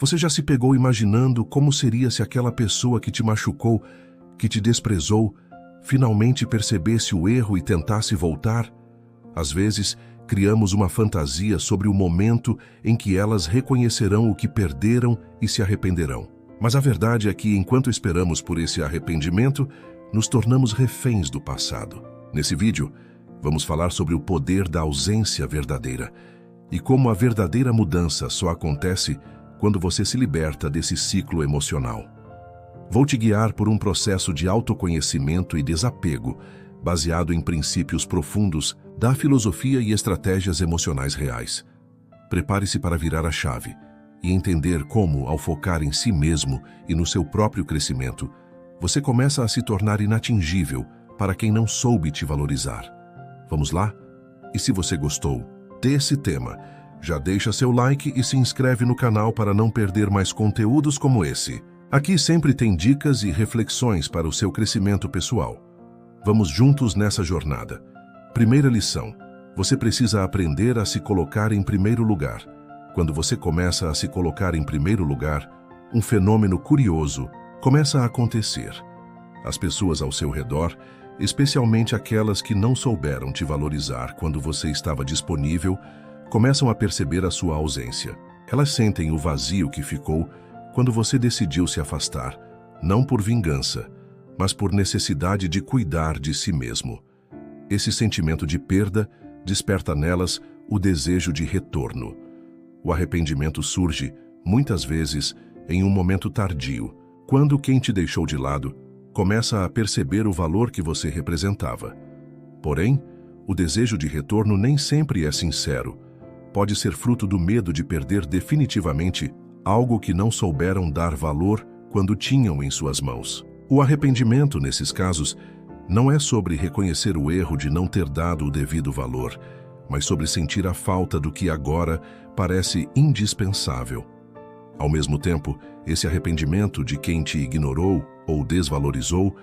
Você já se pegou imaginando como seria se aquela pessoa que te machucou, que te desprezou, finalmente percebesse o erro e tentasse voltar? Às vezes, criamos uma fantasia sobre o momento em que elas reconhecerão o que perderam e se arrependerão. Mas a verdade é que, enquanto esperamos por esse arrependimento, nos tornamos reféns do passado. Nesse vídeo, vamos falar sobre o poder da ausência verdadeira e como a verdadeira mudança só acontece quando você se liberta desse ciclo emocional. Vou te guiar por um processo de autoconhecimento e desapego, baseado em princípios profundos da filosofia e estratégias emocionais reais. Prepare-se para virar a chave e entender como, ao focar em si mesmo e no seu próprio crescimento, você começa a se tornar inatingível para quem não soube te valorizar. Vamos lá? E se você gostou desse tema, já deixa seu like e se inscreve no canal para não perder mais conteúdos como esse. Aqui sempre tem dicas e reflexões para o seu crescimento pessoal. Vamos juntos nessa jornada. Primeira lição: você precisa aprender a se colocar em primeiro lugar. Quando você começa a se colocar em primeiro lugar, um fenômeno curioso começa a acontecer. As pessoas ao seu redor, especialmente aquelas que não souberam te valorizar quando você estava disponível, começam a perceber a sua ausência. Elas sentem o vazio que ficou quando você decidiu se afastar, não por vingança, mas por necessidade de cuidar de si mesmo. Esse sentimento de perda desperta nelas o desejo de retorno. O arrependimento surge, muitas vezes, em um momento tardio, quando quem te deixou de lado começa a perceber o valor que você representava. Porém, o desejo de retorno nem sempre é sincero. Pode ser fruto do medo de perder definitivamente algo que não souberam dar valor quando tinham em suas mãos. O arrependimento, nesses casos, não é sobre reconhecer o erro de não ter dado o devido valor, mas sobre sentir a falta do que agora parece indispensável. Ao mesmo tempo, esse arrependimento de quem te ignorou ou desvalorizou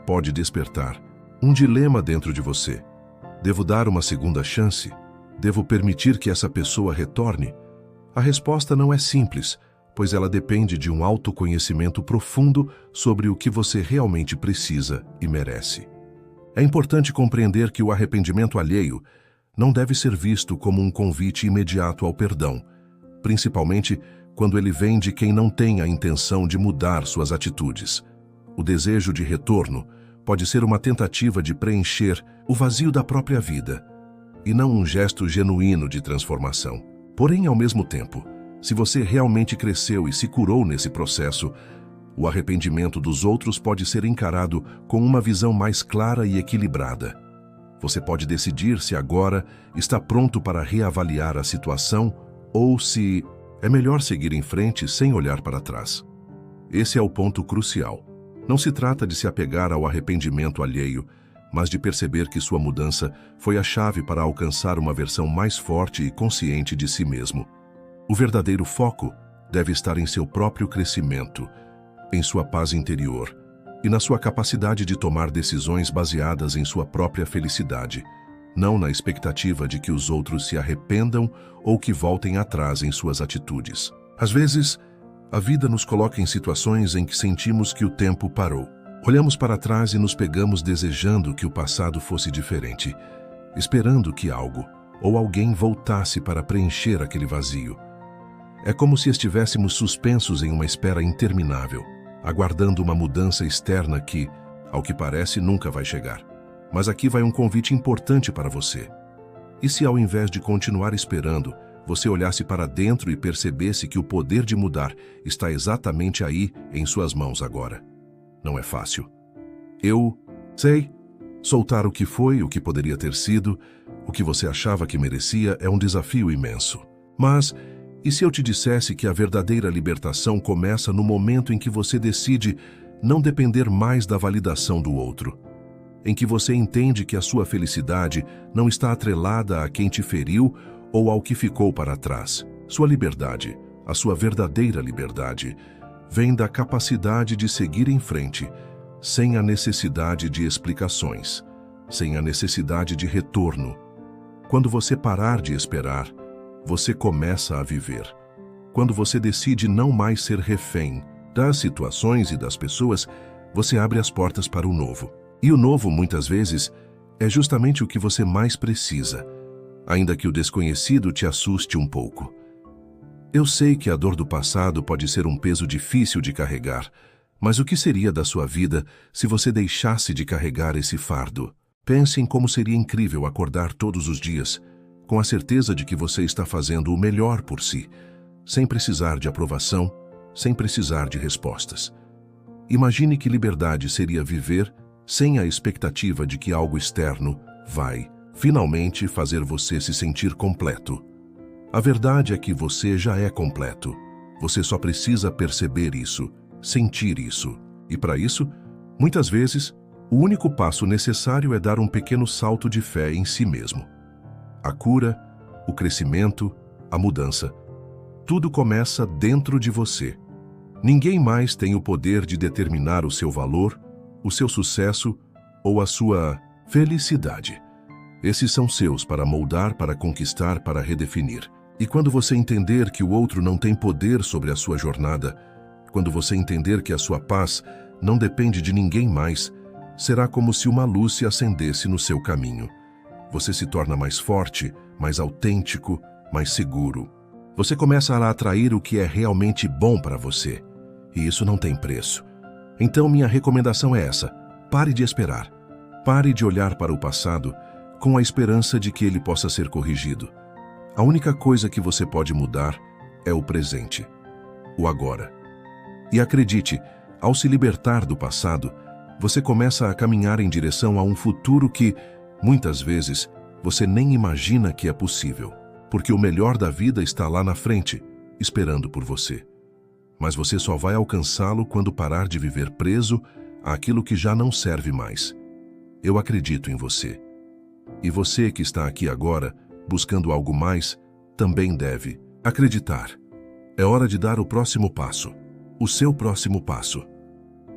pode despertar um dilema dentro de você. Devo dar uma segunda chance? Devo permitir que essa pessoa retorne? A resposta não é simples, pois ela depende de um autoconhecimento profundo sobre o que você realmente precisa e merece. É importante compreender que o arrependimento alheio não deve ser visto como um convite imediato ao perdão, principalmente quando ele vem de quem não tem a intenção de mudar suas atitudes. O desejo de retorno pode ser uma tentativa de preencher o vazio da própria vida, e não um gesto genuíno de transformação. Porém, ao mesmo tempo, se você realmente cresceu e se curou nesse processo, o arrependimento dos outros pode ser encarado com uma visão mais clara e equilibrada. Você pode decidir se agora está pronto para reavaliar a situação ou se é melhor seguir em frente sem olhar para trás. Esse é o ponto crucial. Não se trata de se apegar ao arrependimento alheio, mas de perceber que sua mudança foi a chave para alcançar uma versão mais forte e consciente de si mesmo. O verdadeiro foco deve estar em seu próprio crescimento, em sua paz interior e na sua capacidade de tomar decisões baseadas em sua própria felicidade, não na expectativa de que os outros se arrependam ou que voltem atrás em suas atitudes. Às vezes, a vida nos coloca em situações em que sentimos que o tempo parou. Olhamos para trás e nos pegamos desejando que o passado fosse diferente, esperando que algo ou alguém voltasse para preencher aquele vazio. É como se estivéssemos suspensos em uma espera interminável, aguardando uma mudança externa que, ao que parece, nunca vai chegar. Mas aqui vai um convite importante para você. E se ao invés de continuar esperando, você olhasse para dentro e percebesse que o poder de mudar está exatamente aí em suas mãos agora? Não é fácil. Eu sei. Soltar o que foi, o que poderia ter sido, o que você achava que merecia é um desafio imenso. Mas, e se eu te dissesse que a verdadeira libertação começa no momento em que você decide não depender mais da validação do outro? Em que você entende que a sua felicidade não está atrelada a quem te feriu ou ao que ficou para trás. Sua liberdade, a sua verdadeira liberdade, vem da capacidade de seguir em frente, sem a necessidade de explicações, sem a necessidade de retorno. Quando você parar de esperar, você começa a viver. Quando você decide não mais ser refém das situações e das pessoas, você abre as portas para o novo. E o novo, muitas vezes, é justamente o que você mais precisa, ainda que o desconhecido te assuste um pouco. Eu sei que a dor do passado pode ser um peso difícil de carregar, mas o que seria da sua vida se você deixasse de carregar esse fardo? Pense em como seria incrível acordar todos os dias, com a certeza de que você está fazendo o melhor por si, sem precisar de aprovação, sem precisar de respostas. Imagine que liberdade seria viver sem a expectativa de que algo externo vai, finalmente, fazer você se sentir completo. A verdade é que você já é completo. Você só precisa perceber isso, sentir isso. E para isso, muitas vezes, o único passo necessário é dar um pequeno salto de fé em si mesmo. A cura, o crescimento, a mudança. Tudo começa dentro de você. Ninguém mais tem o poder de determinar o seu valor, o seu sucesso ou a sua felicidade. Esses são seus para moldar, para conquistar, para redefinir. E quando você entender que o outro não tem poder sobre a sua jornada, quando você entender que a sua paz não depende de ninguém mais, será como se uma luz se acendesse no seu caminho. Você se torna mais forte, mais autêntico, mais seguro. Você começa a atrair o que é realmente bom para você. E isso não tem preço. Então minha recomendação é essa: pare de esperar. Pare de olhar para o passado com a esperança de que ele possa ser corrigido. A única coisa que você pode mudar é o presente, o agora. E acredite, ao se libertar do passado, você começa a caminhar em direção a um futuro que, muitas vezes, você nem imagina que é possível, porque o melhor da vida está lá na frente, esperando por você. Mas você só vai alcançá-lo quando parar de viver preso àquilo que já não serve mais. Eu acredito em você. E você que está aqui agora, buscando algo mais, também deve acreditar. É hora de dar o próximo passo, o seu próximo passo.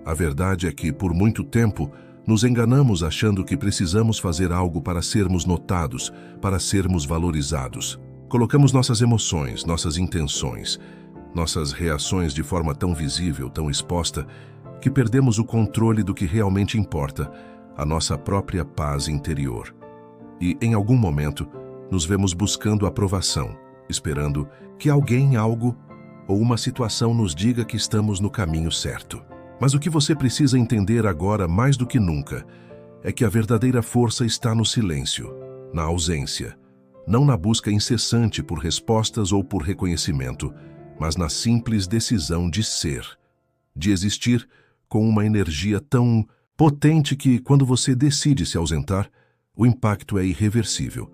A verdade é que, por muito tempo, nos enganamos achando que precisamos fazer algo para sermos notados, para sermos valorizados. Colocamos nossas emoções, nossas intenções, nossas reações de forma tão visível, tão exposta, que perdemos o controle do que realmente importa, a nossa própria paz interior. E, em algum momento, nos vemos buscando aprovação, esperando que alguém, algo ou uma situação nos diga que estamos no caminho certo. Mas o que você precisa entender agora, mais do que nunca, é que a verdadeira força está no silêncio, na ausência, não na busca incessante por respostas ou por reconhecimento, mas na simples decisão de ser, de existir com uma energia tão potente que, quando você decide se ausentar, o impacto é irreversível.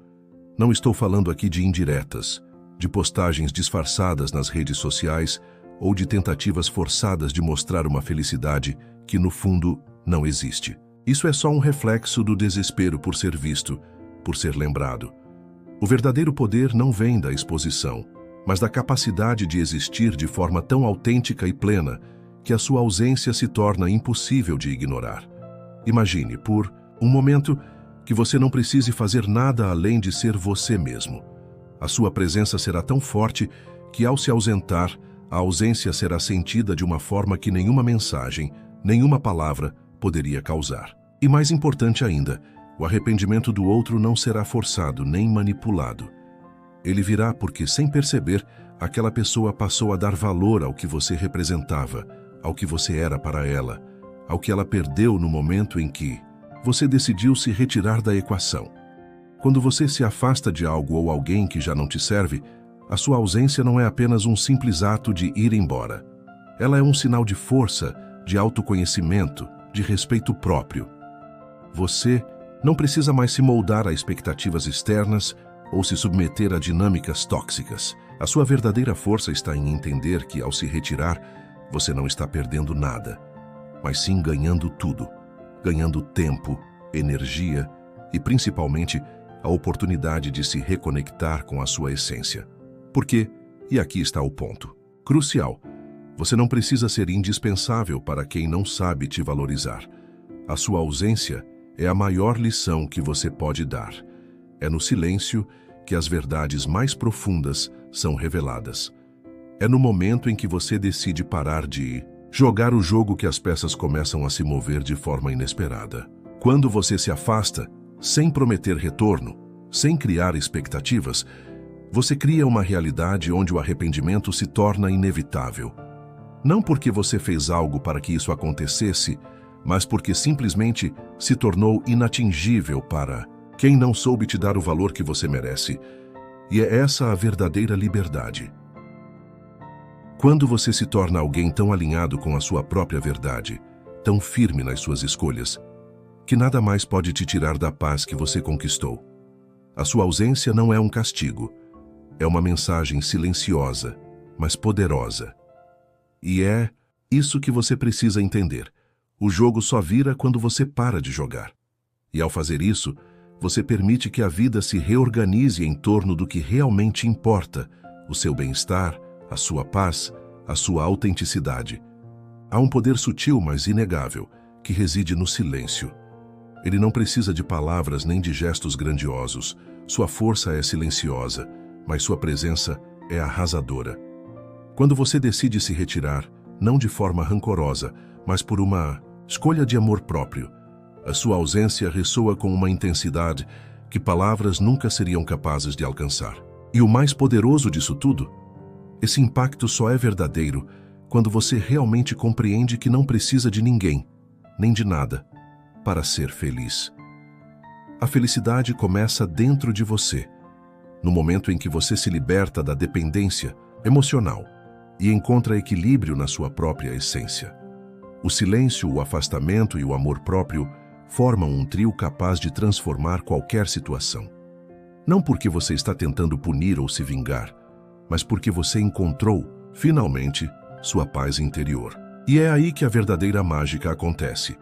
Não estou falando aqui de indiretas, de postagens disfarçadas nas redes sociais ou de tentativas forçadas de mostrar uma felicidade que, no fundo, não existe. Isso é só um reflexo do desespero por ser visto, por ser lembrado. O verdadeiro poder não vem da exposição, mas da capacidade de existir de forma tão autêntica e plena que a sua ausência se torna impossível de ignorar. Imagine, por um momento, que você não precise fazer nada além de ser você mesmo. A sua presença será tão forte que, ao se ausentar, a ausência será sentida de uma forma que nenhuma mensagem, nenhuma palavra poderia causar. E mais importante ainda, o arrependimento do outro não será forçado nem manipulado. Ele virá porque, sem perceber, aquela pessoa passou a dar valor ao que você representava, ao que você era para ela, ao que ela perdeu no momento em que você decidiu se retirar da equação. Quando você se afasta de algo ou alguém que já não te serve, a sua ausência não é apenas um simples ato de ir embora. Ela é um sinal de força, de autoconhecimento, de respeito próprio. Você não precisa mais se moldar a expectativas externas ou se submeter a dinâmicas tóxicas. A sua verdadeira força está em entender que, ao se retirar, você não está perdendo nada, mas sim ganhando tudo. Ganhando tempo, energia e, principalmente, a oportunidade de se reconectar com a sua essência. Porque, e aqui está o ponto, crucial, você não precisa ser indispensável para quem não sabe te valorizar. A sua ausência é a maior lição que você pode dar. É no silêncio que as verdades mais profundas são reveladas. É no momento em que você decide parar de jogar o jogo que as peças começam a se mover de forma inesperada. Quando você se afasta, sem prometer retorno, sem criar expectativas, você cria uma realidade onde o arrependimento se torna inevitável. Não porque você fez algo para que isso acontecesse, mas porque simplesmente se tornou inatingível para quem não soube te dar o valor que você merece. E é essa a verdadeira liberdade. Quando você se torna alguém tão alinhado com a sua própria verdade, tão firme nas suas escolhas, que nada mais pode te tirar da paz que você conquistou. A sua ausência não é um castigo, é uma mensagem silenciosa, mas poderosa. E é isso que você precisa entender. O jogo só vira quando você para de jogar. E ao fazer isso, você permite que a vida se reorganize em torno do que realmente importa, o seu bem-estar, a sua paz, a sua autenticidade. Há um poder sutil, mas inegável, que reside no silêncio. Ele não precisa de palavras nem de gestos grandiosos. Sua força é silenciosa, mas sua presença é arrasadora. Quando você decide se retirar, não de forma rancorosa, mas por uma escolha de amor próprio, a sua ausência ressoa com uma intensidade que palavras nunca seriam capazes de alcançar. E o mais poderoso disso tudo, esse impacto só é verdadeiro quando você realmente compreende que não precisa de ninguém, nem de nada, para ser feliz. A felicidade começa dentro de você, no momento em que você se liberta da dependência emocional e encontra equilíbrio na sua própria essência. O silêncio, o afastamento e o amor próprio formam um trio capaz de transformar qualquer situação. Não porque você está tentando punir ou se vingar, mas porque você encontrou, finalmente, sua paz interior. E é aí que a verdadeira mágica acontece.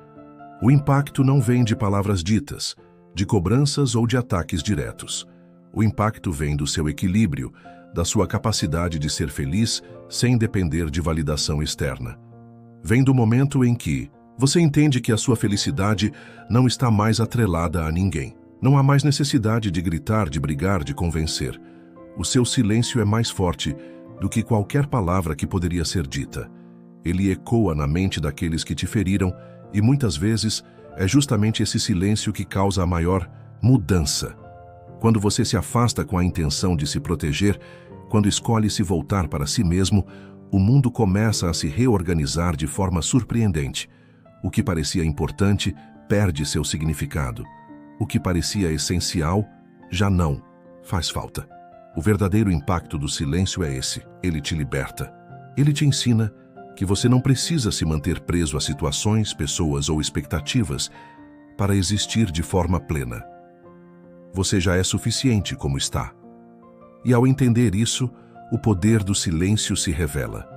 O impacto não vem de palavras ditas, de cobranças ou de ataques diretos. O impacto vem do seu equilíbrio, da sua capacidade de ser feliz sem depender de validação externa. Vem do momento em que você entende que a sua felicidade não está mais atrelada a ninguém. Não há mais necessidade de gritar, de brigar, de convencer. O seu silêncio é mais forte do que qualquer palavra que poderia ser dita. Ele ecoa na mente daqueles que te feriram e muitas vezes é justamente esse silêncio que causa a maior mudança. Quando você se afasta com a intenção de se proteger, quando escolhe se voltar para si mesmo, o mundo começa a se reorganizar de forma surpreendente. O que parecia importante perde seu significado. O que parecia essencial já não faz falta. O verdadeiro impacto do silêncio é esse. Ele te liberta. Ele te ensina que você não precisa se manter preso a situações, pessoas ou expectativas para existir de forma plena. Você já é suficiente como está. E ao entender isso, o poder do silêncio se revela.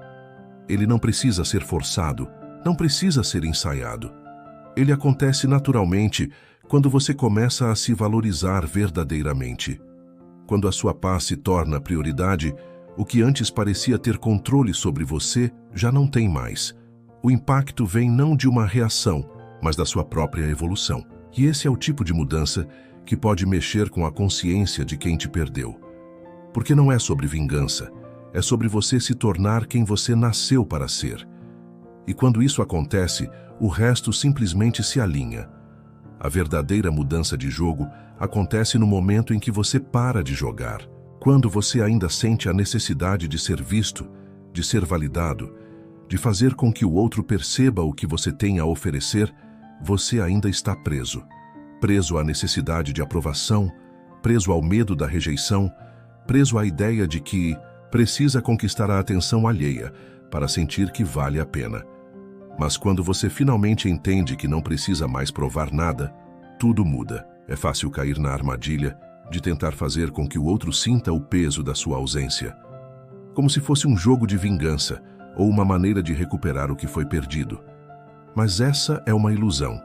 Ele não precisa ser forçado, não precisa ser ensaiado. Ele acontece naturalmente quando você começa a se valorizar verdadeiramente. Quando a sua paz se torna prioridade, o que antes parecia ter controle sobre você já não tem mais. O impacto vem não de uma reação, mas da sua própria evolução. E esse é o tipo de mudança que pode mexer com a consciência de quem te perdeu. Porque não é sobre vingança, é sobre você se tornar quem você nasceu para ser. E quando isso acontece, o resto simplesmente se alinha. A verdadeira mudança de jogo acontece no momento em que você para de jogar. Quando você ainda sente a necessidade de ser visto, de ser validado, de fazer com que o outro perceba o que você tem a oferecer, você ainda está preso. Preso à necessidade de aprovação, preso ao medo da rejeição, preso à ideia de que precisa conquistar a atenção alheia para sentir que vale a pena. Mas quando você finalmente entende que não precisa mais provar nada, tudo muda. É fácil cair na armadilha de tentar fazer com que o outro sinta o peso da sua ausência, como se fosse um jogo de vingança ou uma maneira de recuperar o que foi perdido. Mas essa é uma ilusão.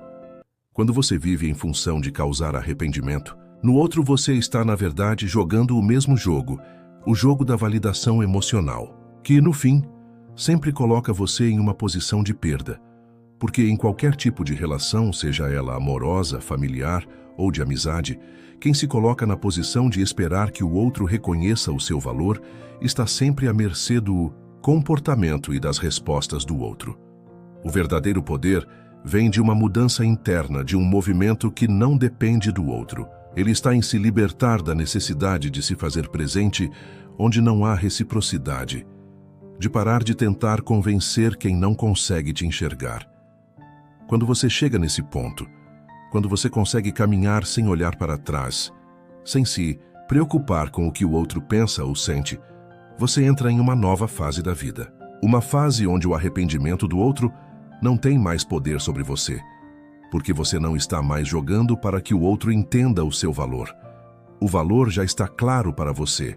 Quando você vive em função de causar arrependimento, no outro você está, na verdade, jogando o mesmo jogo, o jogo da validação emocional, que, no fim, sempre coloca você em uma posição de perda. Porque em qualquer tipo de relação, seja ela amorosa, familiar ou de amizade, quem se coloca na posição de esperar que o outro reconheça o seu valor está sempre à mercê do comportamento e das respostas do outro. O verdadeiro poder vem de uma mudança interna, de um movimento que não depende do outro. Ele está em se libertar da necessidade de se fazer presente onde não há reciprocidade, de parar de tentar convencer quem não consegue te enxergar. Quando você chega nesse ponto, quando você consegue caminhar sem olhar para trás, sem se preocupar com o que o outro pensa ou sente, você entra em uma nova fase da vida. Uma fase onde o arrependimento do outro não tem mais poder sobre você, porque você não está mais jogando para que o outro entenda o seu valor. O valor já está claro para você,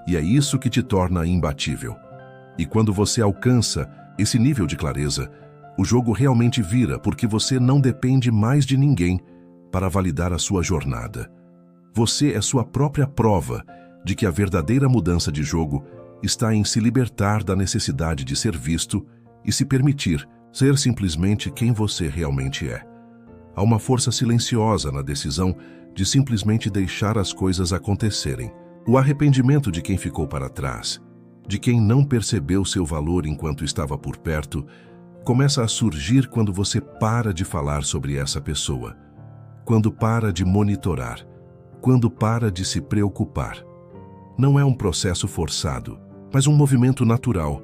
e é isso que te torna imbatível. E quando você alcança esse nível de clareza, o jogo realmente vira, porque você não depende mais de ninguém para validar a sua jornada. Você é sua própria prova de que a verdadeira mudança de jogo está em se libertar da necessidade de ser visto e se permitir ser simplesmente quem você realmente é. Há uma força silenciosa na decisão de simplesmente deixar as coisas acontecerem. O arrependimento de quem ficou para trás, de quem não percebeu seu valor enquanto estava por perto, começa a surgir quando você para de falar sobre essa pessoa, quando para de monitorar, quando para de se preocupar. Não é um processo forçado, mas um movimento natural,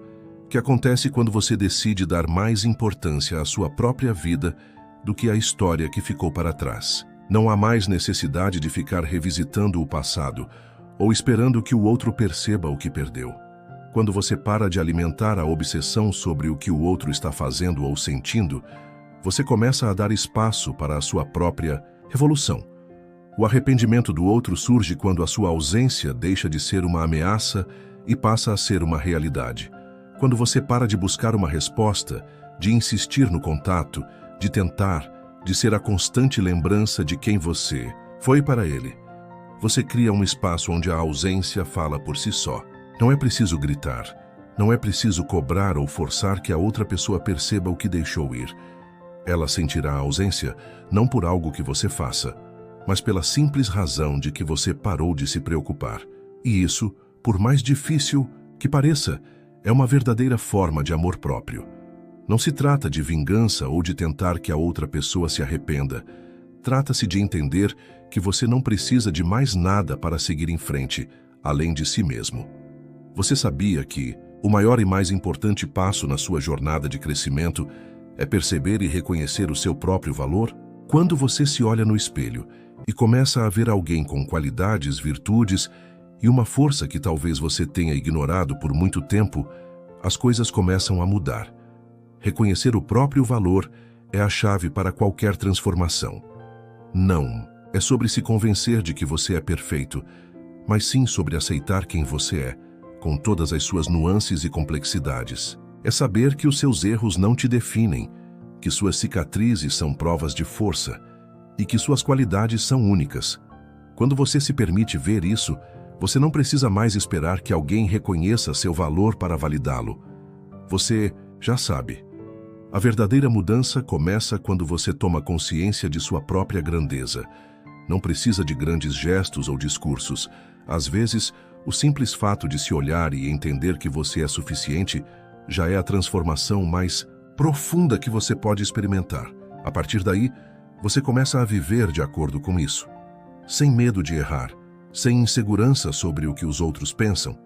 que acontece quando você decide dar mais importância à sua própria vida do que à história que ficou para trás. Não há mais necessidade de ficar revisitando o passado ou esperando que o outro perceba o que perdeu. Quando você para de alimentar a obsessão sobre o que o outro está fazendo ou sentindo, você começa a dar espaço para a sua própria revolução. O arrependimento do outro surge quando a sua ausência deixa de ser uma ameaça e passa a ser uma realidade. Quando você para de buscar uma resposta, de insistir no contato, de tentar, de ser a constante lembrança de quem você foi para ele, você cria um espaço onde a ausência fala por si só. Não é preciso gritar, não é preciso cobrar ou forçar que a outra pessoa perceba o que deixou ir. Ela sentirá a ausência não por algo que você faça, mas pela simples razão de que você parou de se preocupar. E isso, por mais difícil que pareça, é uma verdadeira forma de amor próprio. Não se trata de vingança ou de tentar que a outra pessoa se arrependa. Trata-se de entender que você não precisa de mais nada para seguir em frente, além de si mesmo. Você sabia que o maior e mais importante passo na sua jornada de crescimento é perceber e reconhecer o seu próprio valor? Quando você se olha no espelho e começa a ver alguém com qualidades, virtudes e uma força que talvez você tenha ignorado por muito tempo, as coisas começam a mudar. Reconhecer o próprio valor é a chave para qualquer transformação. Não é sobre se convencer de que você é perfeito, mas sim sobre aceitar quem você é, com todas as suas nuances e complexidades. É saber que os seus erros não te definem, que suas cicatrizes são provas de força e que suas qualidades são únicas. Quando você se permite ver isso, você não precisa mais esperar que alguém reconheça seu valor para validá-lo. Você já sabe. A verdadeira mudança começa quando você toma consciência de sua própria grandeza. Não precisa de grandes gestos ou discursos. Às vezes, o simples fato de se olhar e entender que você é suficiente já é a transformação mais profunda que você pode experimentar. A partir daí, você começa a viver de acordo com isso, sem medo de errar, sem insegurança sobre o que os outros pensam,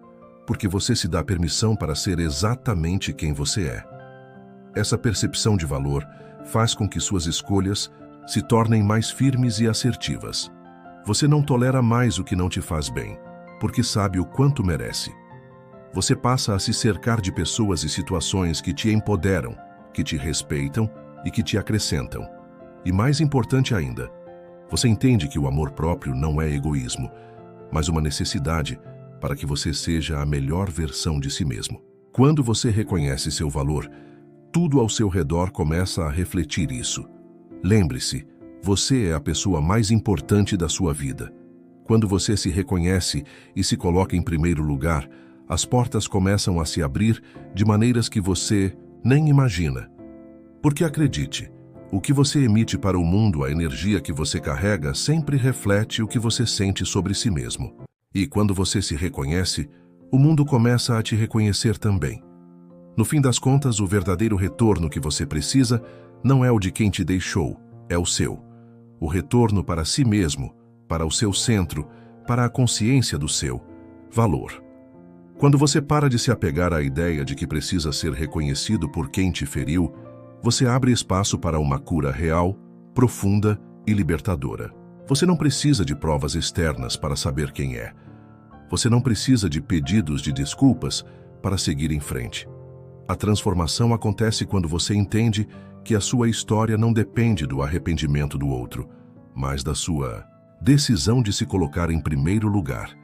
porque você se dá permissão para ser exatamente quem você é. Essa percepção de valor faz com que suas escolhas se tornem mais firmes e assertivas. Você não tolera mais o que não te faz bem, porque sabe o quanto merece. Você passa a se cercar de pessoas e situações que te empoderam, que te respeitam e que te acrescentam. E mais importante ainda, você entende que o amor próprio não é egoísmo, mas uma necessidade para que você seja a melhor versão de si mesmo. Quando você reconhece seu valor, tudo ao seu redor começa a refletir isso. Lembre-se, você é a pessoa mais importante da sua vida. Quando você se reconhece e se coloca em primeiro lugar, as portas começam a se abrir de maneiras que você nem imagina. Porque acredite, o que você emite para o mundo, a energia que você carrega, sempre reflete o que você sente sobre si mesmo. E quando você se reconhece, o mundo começa a te reconhecer também. No fim das contas, o verdadeiro retorno que você precisa não é o de quem te deixou, é o seu. O retorno para si mesmo, para o seu centro, para a consciência do seu valor. Quando você para de se apegar à ideia de que precisa ser reconhecido por quem te feriu, você abre espaço para uma cura real, profunda e libertadora. Você não precisa de provas externas para saber quem é. Você não precisa de pedidos de desculpas para seguir em frente. A transformação acontece quando você entende que a sua história não depende do arrependimento do outro, mas da sua decisão de se colocar em primeiro lugar.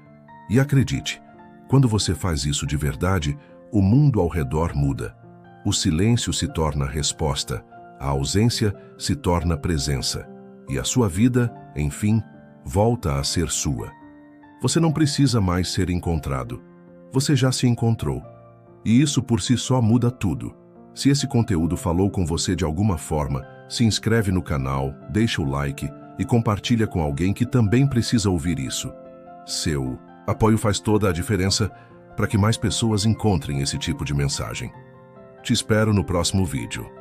E acredite, quando você faz isso de verdade, o mundo ao redor muda. O silêncio se torna resposta, a ausência se torna presença, e a sua vida, enfim, volta a ser sua. Você não precisa mais ser encontrado. Você já se encontrou. E isso por si só muda tudo. Se esse conteúdo falou com você de alguma forma, se inscreve no canal, deixa o like e compartilha com alguém que também precisa ouvir isso. Seu apoio faz toda a diferença para que mais pessoas encontrem esse tipo de mensagem. Te espero no próximo vídeo.